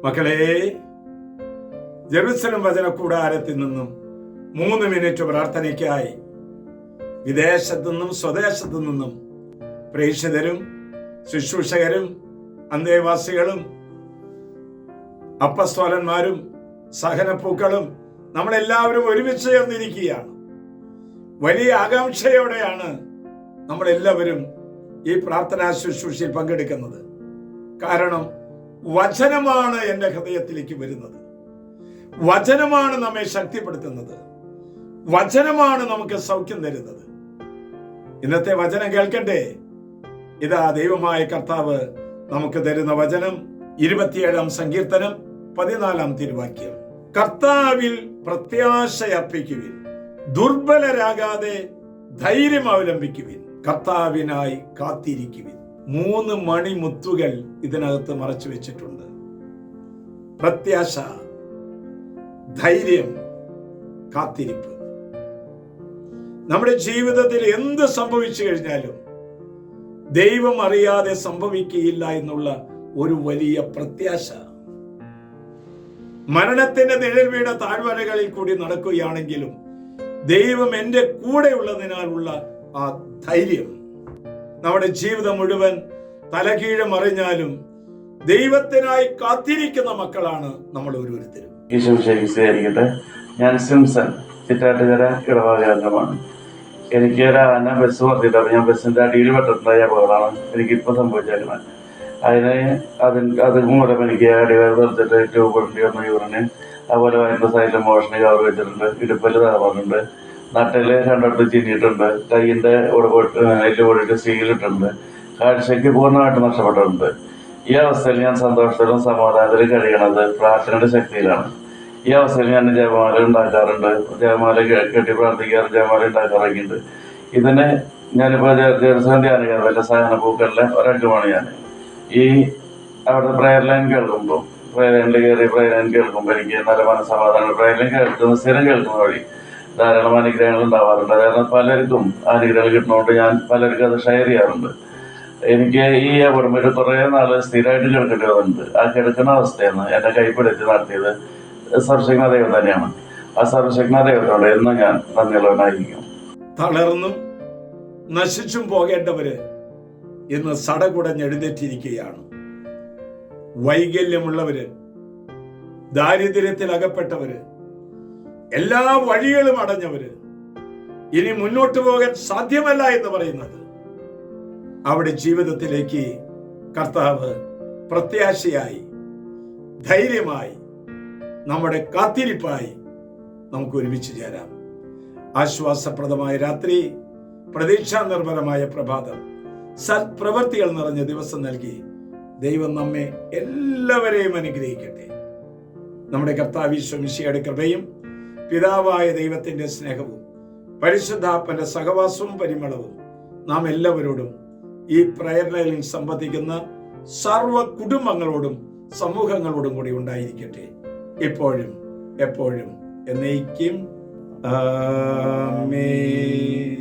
മക്കളെ, ജെറുസലം വചന കൂടാരത്തിൽ നിന്നും 3 മിനിറ്റ് പ്രാർത്ഥനയ്ക്കായി വിദേശത്തു നിന്നും സ്വദേശത്തു നിന്നും പ്രേക്ഷിതരും ശുശ്രൂഷകരും അന്തേവാസികളും അപ്പസ്തോലന്മാരും സഹനപ്പൂക്കളും നമ്മളെല്ലാവരും ഒരുമിച്ച് ചേർന്നിരിക്കുകയാണ്. വലിയ ആകാംക്ഷയോടെയാണ് നമ്മളെല്ലാവരും ഈ പ്രാർത്ഥനാ ശുശ്രൂഷയിൽ പങ്കെടുക്കുന്നത്. കാരണം വചനമാണ് എൻ്റെ ഹൃദയത്തിലേക്ക് വരുന്നത്. വചനമാണ് നമ്മെ ശക്തിപ്പെടുത്തുന്നത്. വചനമാണ് നമുക്ക് സൗഖ്യം തരുന്നത്. ഇന്നത്തെ വചനം കേൾക്കണ്ടേ? ഇതാ ദൈവമായ കർത്താവ് നമുക്ക് തരുന്ന വചനം 27-ാം സങ്കീർത്തനം 14-ാം തിരുവാക്യം. കർത്താവിൽ പ്രത്യാശയർപ്പിക്കുവിൻ, ദുർബലരാകാതെ ധൈര്യം അവലംബിക്കുവിൻ, കർത്താവിനായി കാത്തിരിക്കുവിൻ. 3 മണിമുത്തുകൾ ഇതിനകത്ത് മറച്ചു വെച്ചിട്ടുണ്ട്. പ്രത്യാശ, ധൈര്യം, കാത്തിരിപ്പ്. നമ്മുടെ ജീവിതത്തിൽ എന്ത് സംഭവിച്ചു കഴിഞ്ഞാലും ദൈവം അറിയാതെ സംഭവിക്കുകയില്ല എന്നുള്ള ഒരു വലിയ പ്രത്യാശ. മരണത്തിന്റെ നിഴൽ വീണ താഴ്വരകളിൽ കൂടി നടക്കുകയാണെങ്കിലും ദൈവം എൻ്റെ കൂടെ ഉള്ളതിനാലുള്ള ആ ധൈര്യം. നമ്മുടെ ജീവിതം മുഴുവൻ തലകീഴ് മറിഞ്ഞാലും ദൈവത്തിനായി കാത്തിരിക്കുന്ന മക്കളാണ് നമ്മൾ ഓരോരുത്തരും. ഞാൻ സിംസൺ, ചിറ്റാട്ടുകര ഇടവകാരമാണ്. എനിക്ക് ഒരു ആന ബസ് പറഞ്ഞിട്ട് ഞാൻ ബസ്സിന്റെ അടിയിൽ പെട്ടിട്ടുണ്ടായ അപകടമാണ് എനിക്കിപ്പോൾ സംഭവിച്ചാലും. അത് മൂലം എനിക്ക് അടിവേർ തെറിച്ചിട്ട് ട്യൂബ് ഇടേണ്ടി വന്നു, യൂറിന്. അതുപോലെ വയറിന്റെ സൈഡിൽ മോഷന് കവർ വെച്ചിട്ടുണ്ട്, ഇടുപ്പല് തകർന്നിട്ടുണ്ട്, നട്ടില് 2 ചിന്നിയിട്ടുണ്ട്, കൈയിന്റെ എല്ല് പൊടിയിട്ട് സീലിട്ടുണ്ട്, കാഴ്ചയ്ക്ക് പൂർണ്ണമായിട്ട് നഷ്ടപ്പെട്ടിട്ടുണ്ട്. ഈ അവസ്ഥയിൽ ഞാൻ സന്തോഷത്തിലും സമാധാനത്തിലും കഴിയണത് പ്രാർത്ഥനയുടെ ശക്തിയിലാണ്. ഈ അവസ്ഥയിൽ ഞാൻ ജപമാല ഉണ്ടാക്കാറുണ്ട്, ജപമാല കെട്ടി പ്രാർത്ഥിക്കാറ്, ജപമാല ഉണ്ടാക്കാറൊക്കെയുണ്ട്. ഇതിന് ഞാനിപ്പോൾ ജെറുസലം ധ്യാന കേന്ദ്രത്തിലെ സഹനപ്പൂക്കളിലെ ഒരംഗമാണ് ഞാൻ. ഈ അവിടുത്തെ പ്രയർ ലൈൻ കേൾക്കുമ്പോൾ, പ്രയർ ലൈനിൽ കയറി പ്രയർ ലൈൻ കേൾക്കുമ്പോൾ എനിക്ക് നല്ല മനസ്സമാധാനം. പ്രയർ ലൈൻ സ്ഥിരം കേൾക്കുന്ന വഴി ധാരാളം അനുഗ്രഹങ്ങൾ ഉണ്ടാവാറുണ്ട്. കാരണം പലർക്കും അനുഗ്രഹങ്ങൾ കിട്ടുന്നതുകൊണ്ട് ഞാൻ പലർക്കും അത് ഷെയർ ചെയ്യാറുണ്ട്. എനിക്ക് ഈ അപകടം കുറേ നാൾ സ്ഥിരമായിട്ട് കിടക്കേണ്ടി വന്നിട്ടുണ്ട്. ആ കിടക്കുന്ന അവസ്ഥയെന്ന് എൻ്റെ കൈപ്പിടിച്ച് നടത്തിയത് സർവശക്തനായ ദൈവം തന്നെയാണ്. ആ സർവശക്തനായ ദൈവത്തോട് എന്നും ഞാൻ നന്ദിയുള്ളവനായിരിക്കും. തളർന്നും നശിച്ചും പോകേണ്ടവര് ഇന്ന് സടകുടഞ്ഞെഴുന്നേറ്റിരിക്കുകയാണ്. വൈകല്യമുള്ളവര്, ദാരിദ്ര്യത്തിൽ അകപ്പെട്ടവര്, എല്ലാ വഴികളും അടഞ്ഞവര്, ഇനി മുന്നോട്ട് പോകാൻ സാധ്യമല്ല എന്ന് പറയുന്നത്, അവിടെ ജീവിതത്തിലേക്ക് കർത്താവ് പ്രത്യാശയായി, ധൈര്യമായി, നമ്മുടെ കാത്തിരിപ്പായി നമുക്ക് ഒരുമിച്ച് ചേരാം. ആശ്വാസപ്രദമായ രാത്രി, പ്രതീക്ഷാ നിർഭരമായ പ്രഭാതം, സത്പ്രവർത്തികൾ നിറഞ്ഞ ദിവസം നൽകി ദൈവം നമ്മെ എല്ലാവരെയും അനുഗ്രഹിക്കട്ടെ. നമ്മുടെ കർത്താവ് ഈശോ മിശിഹായുടെ കൃപയും പിതാവായ ദൈവത്തിന്റെ സ്നേഹവും പരിശുദ്ധാത്മന്റെ സഹവാസവും പരിമളവും നാം എല്ലാവരോടും ഈ പ്രയർ ലൈനിൽ സംബന്ധിക്കുന്ന സർവ്വ കുടുംബങ്ങളോടും സമൂഹങ്ങളോടും കൂടി ഉണ്ടായിരിക്കട്ടെ, എപ്പോഴും എപ്പോഴും എന്നേക്കും. ആമേൻ.